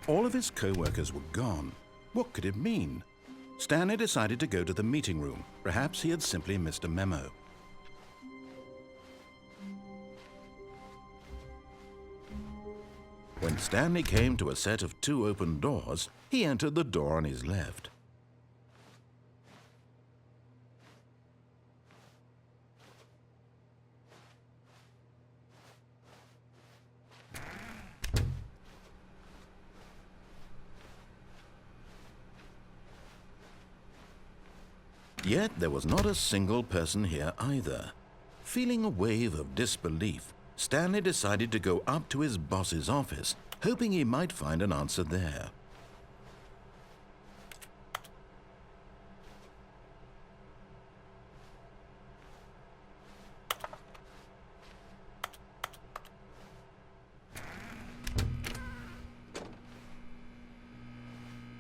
All of his co-workers were gone. What could it mean? Stanley decided to go to the meeting room. Perhaps he had simply missed a memo. When Stanley came to a set of 2 open doors, he entered the door on his left. Yet there was not a single person here either. Feeling a wave of disbelief, Stanley decided to go up to his boss's office, hoping he might find an answer there.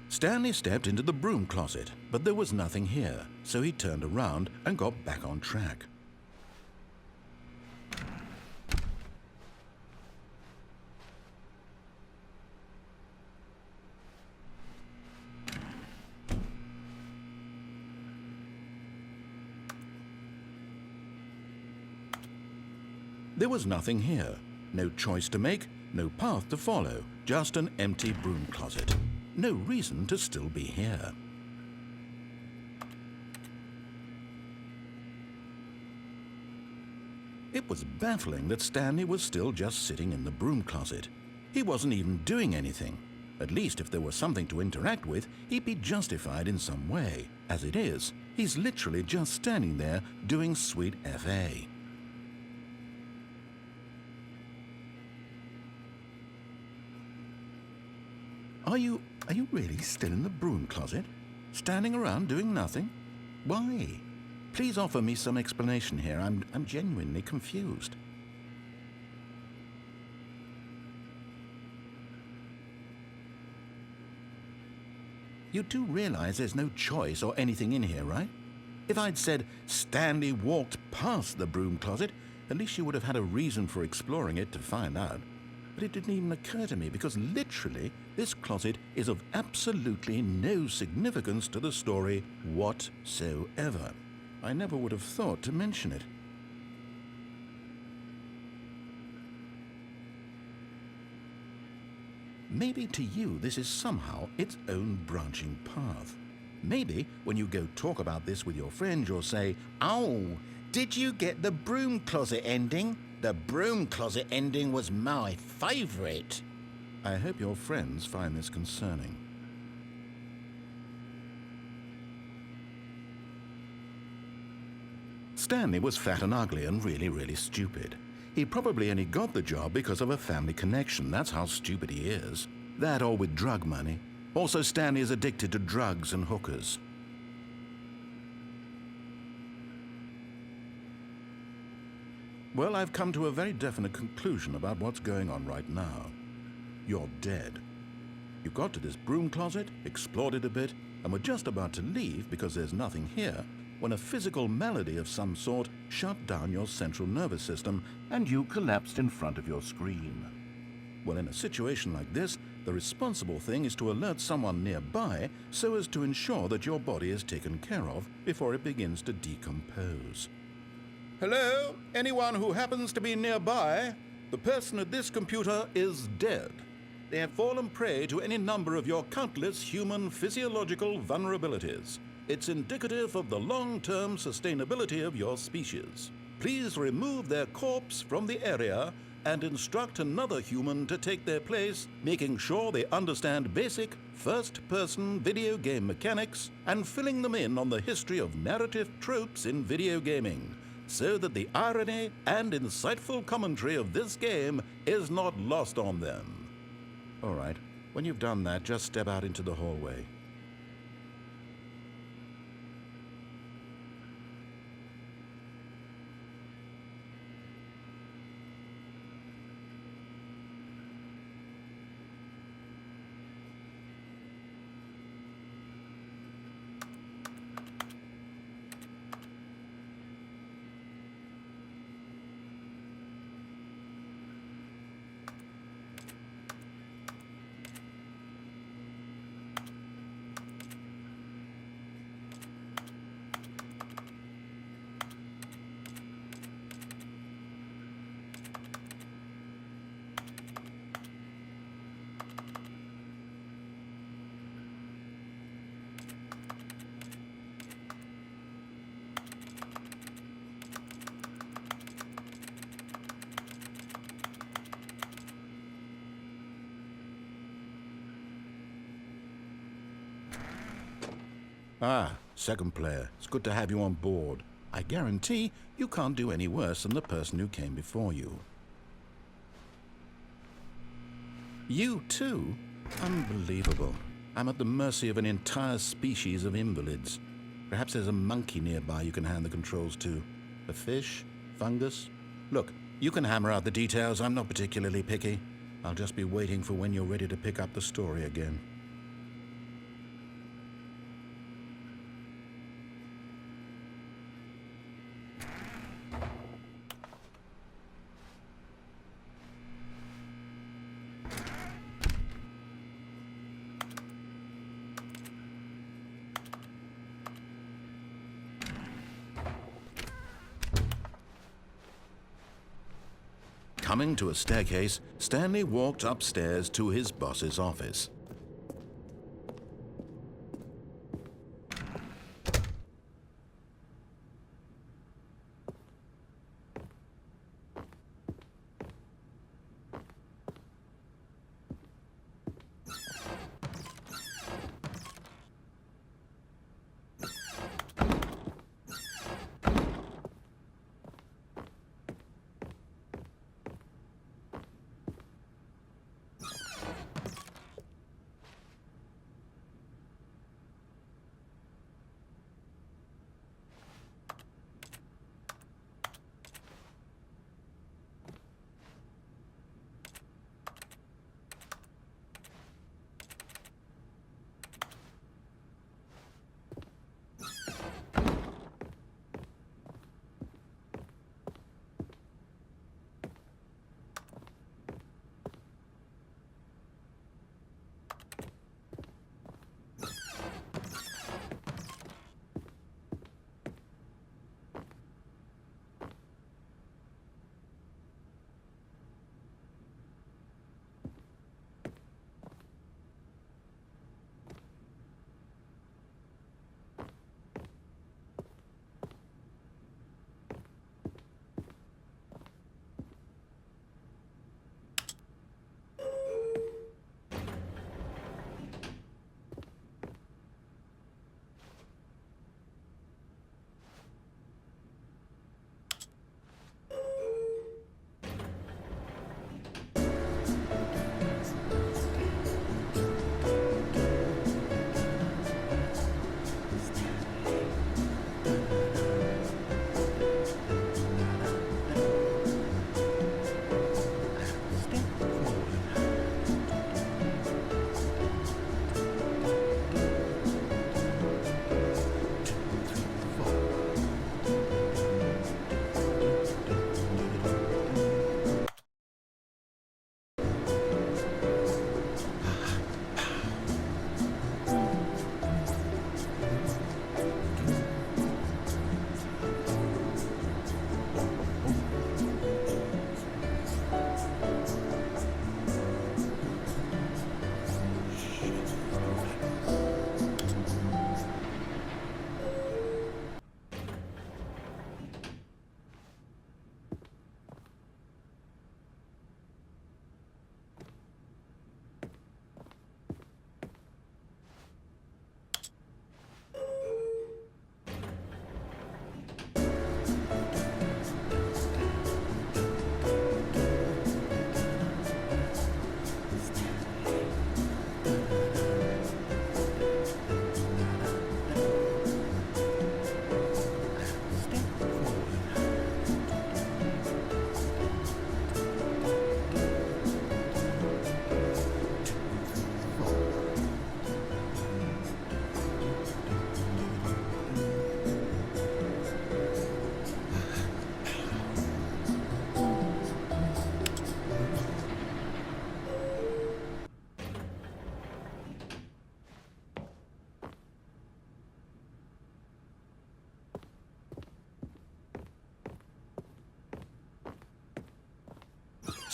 Stanley stepped into the broom closet, but there was nothing here, so he turned around and got back on track. There was nothing here. No choice to make, no path to follow, just an empty broom closet. No reason to still be here. It was baffling that Stanley was still just sitting in the broom closet. He wasn't even doing anything. At least if there was something to interact with, he'd be justified in some way. As it is, he's literally just standing there doing sweet FA. Are you really still in the broom closet? Standing around doing nothing? Why? Please offer me some explanation here. I'm genuinely confused. You do realize there's no choice or anything in here, right? If I'd said Stanley walked past the broom closet, at least you would have had a reason for exploring it to find out. But it didn't even occur to me because literally this closet is of absolutely no significance to the story whatsoever. I never would have thought to mention it. Maybe to you this is somehow its own branching path. Maybe when you go talk about this with your friend, you'll say, "Oh, did you get the broom closet ending? The broom closet ending was my favorite." I hope your friends find this concerning. Stanley was fat and ugly and really stupid. He probably only got the job because of a family connection. That's how stupid he is. That or with drug money. Also, Stanley is addicted to drugs and hookers. Well, I've come to a very definite conclusion about what's going on right now. You're dead. You got to this broom closet, explored it a bit, and were just about to leave because there's nothing here, when a physical malady of some sort shut down your central nervous system and you collapsed in front of your screen. Well, in a situation like this, the responsible thing is to alert someone nearby so as to ensure that your body is taken care of before it begins to decompose. Hello? Anyone who happens to be nearby? The person at this computer is dead. They have fallen prey to any number of your countless human physiological vulnerabilities. It's indicative of the long-term sustainability of your species. Please remove their corpse from the area and instruct another human to take their place, making sure they understand basic first-person video game mechanics and filling them in on the history of narrative tropes in video gaming, so that the irony and insightful commentary of this game is not lost on them. All right, when you've done that, just step out into the hallway. Ah, second player. It's good to have you on board. I guarantee you can't do any worse than the person who came before you. You too? Unbelievable. I'm at the mercy of an entire species of invalids. Perhaps there's a monkey nearby you can hand the controls to. A fish? Fungus? Look, you can hammer out the details. I'm not particularly picky. I'll just be waiting for when you're ready to pick up the story again. Coming to a staircase, Stanley walked upstairs to his boss's office.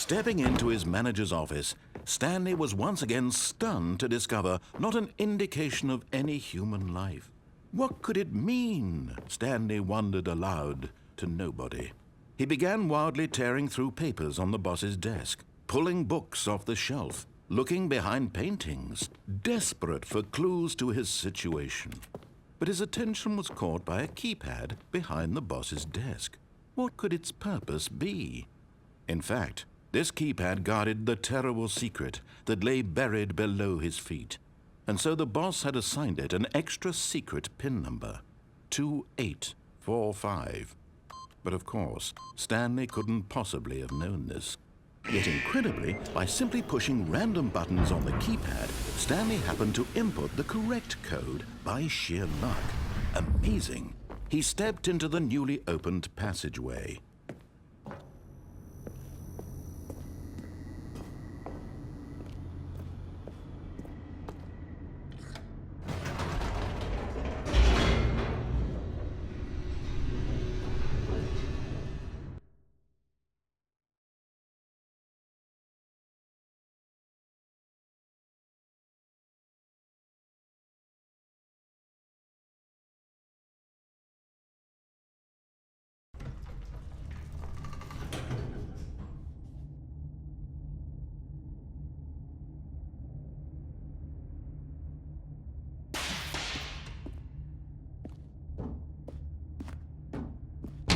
Stepping into his manager's office, Stanley was once again stunned to discover not an indication of any human life. What could it mean? Stanley wondered aloud to nobody. He began wildly tearing through papers on the boss's desk, pulling books off the shelf, looking behind paintings, desperate for clues to his situation. but his attention was caught by a keypad behind the boss's desk. What could its purpose be? In fact, this keypad guarded the terrible secret that lay buried below his feet, and so the boss had assigned it an extra secret PIN number, 2845. But of course, Stanley couldn't possibly have known this. Yet incredibly, by simply pushing random buttons on the keypad, Stanley happened to input the correct code by sheer luck. Amazing. He stepped into the newly opened passageway.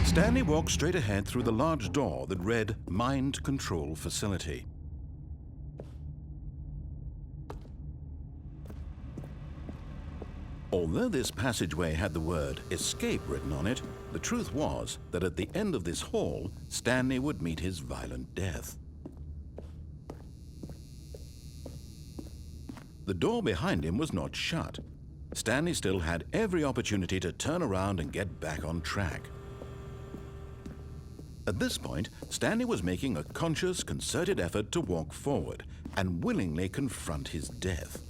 Stanley walked straight ahead through the large door that read Mind Control Facility. Although this passageway had the word Escape written on it, the truth was that at the end of this hall, Stanley would meet his violent death. The door behind him was not shut. Stanley still had every opportunity to turn around and get back on track. At this point, Stanley was making a conscious, concerted effort to walk forward and willingly confront his death.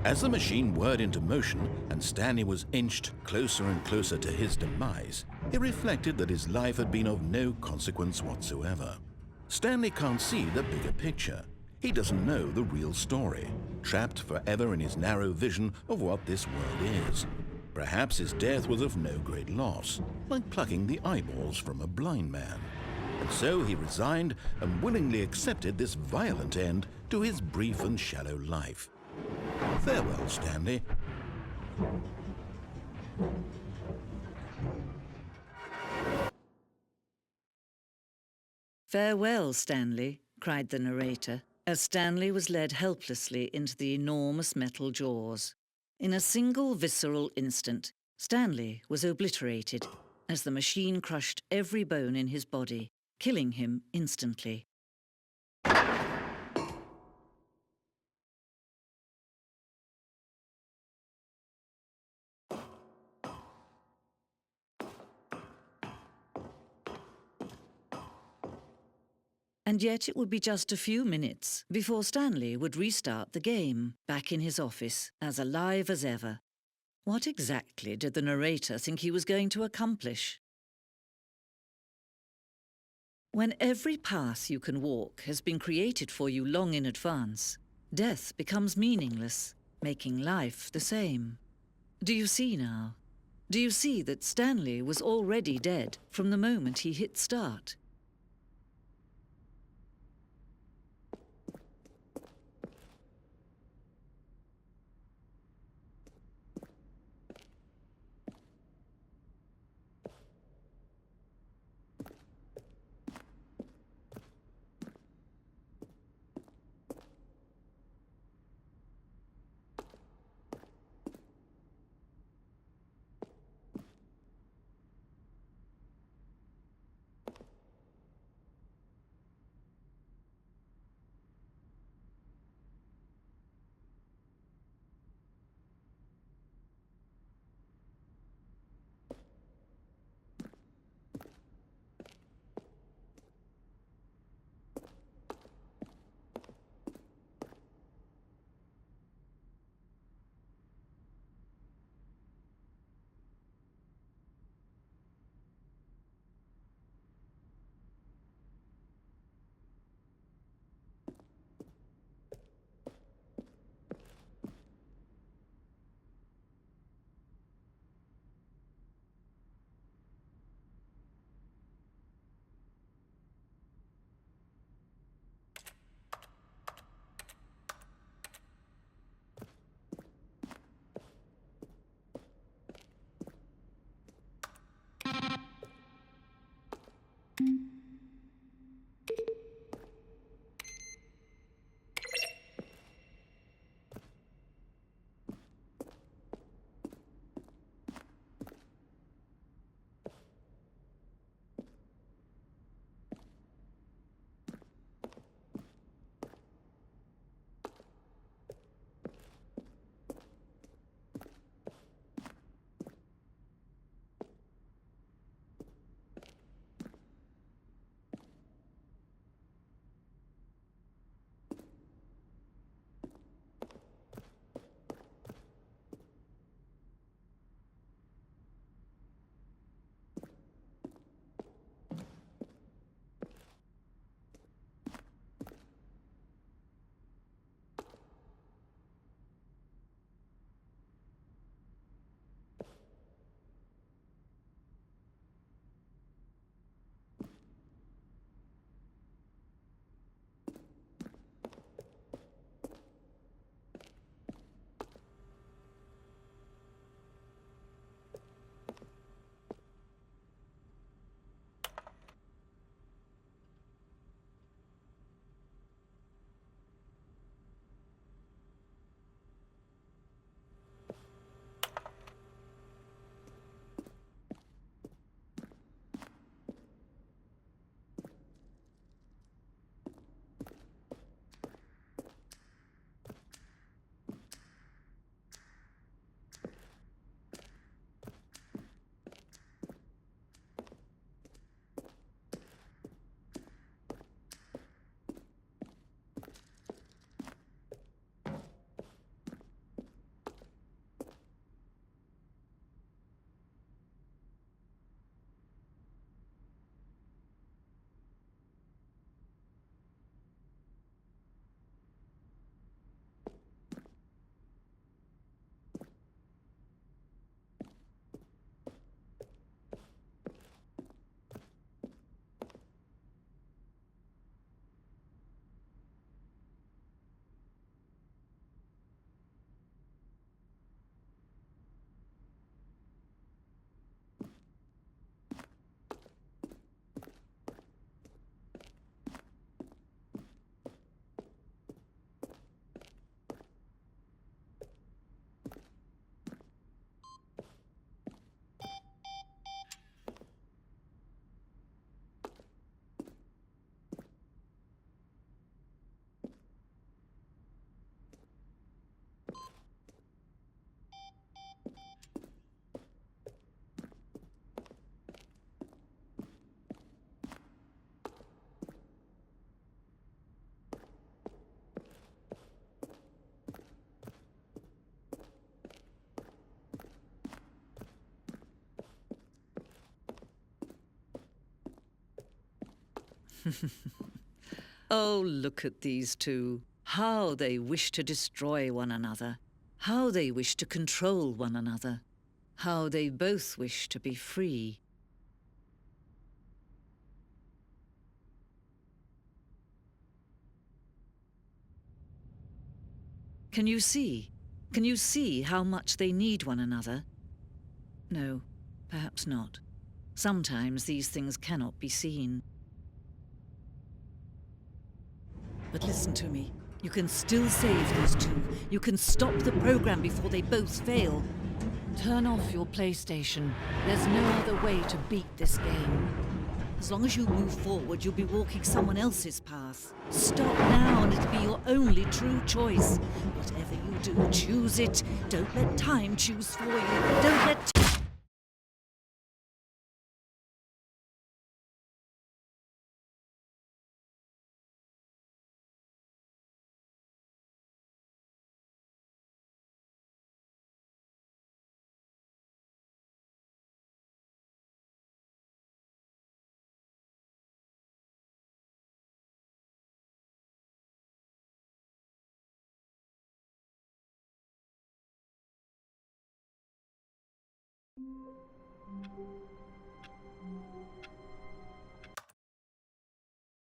As the machine whirred into motion and Stanley was inched closer and closer to his demise, he reflected that his life had been of no consequence whatsoever. Stanley can't see the bigger picture. He doesn't know the real story, trapped forever in his narrow vision of what this world is. Perhaps his death was of no great loss, like plucking the eyeballs from a blind man. And so he resigned and willingly accepted this violent end to his brief and shallow life. Farewell, Stanley. "Farewell, Stanley," cried the narrator, as Stanley was led helplessly into the enormous metal jaws. In a single visceral instant, Stanley was obliterated as the machine crushed every bone in his body, killing him instantly. And yet it would be just a few minutes before Stanley would restart the game, back in his office, as alive as ever. What exactly did the narrator think he was going to accomplish? When every path you can walk has been created for you long in advance, death becomes meaningless, making life the same. Do you see now? Do you see that Stanley was already dead from the moment he hit start? Oh, look at these two. How they wish to destroy one another. How they wish to control one another. How they both wish to be free. Can you see? Can you see how much they need one another? No, perhaps not. Sometimes these things cannot be seen. But listen to me. You can still save these two. You can stop the program before they both fail. Turn off your PlayStation. There's no other way to beat this game. As long as you move forward, you'll be walking someone else's path. Stop now and it'll be your only true choice. Whatever you do, choose it. Don't let time choose for you. Don't let...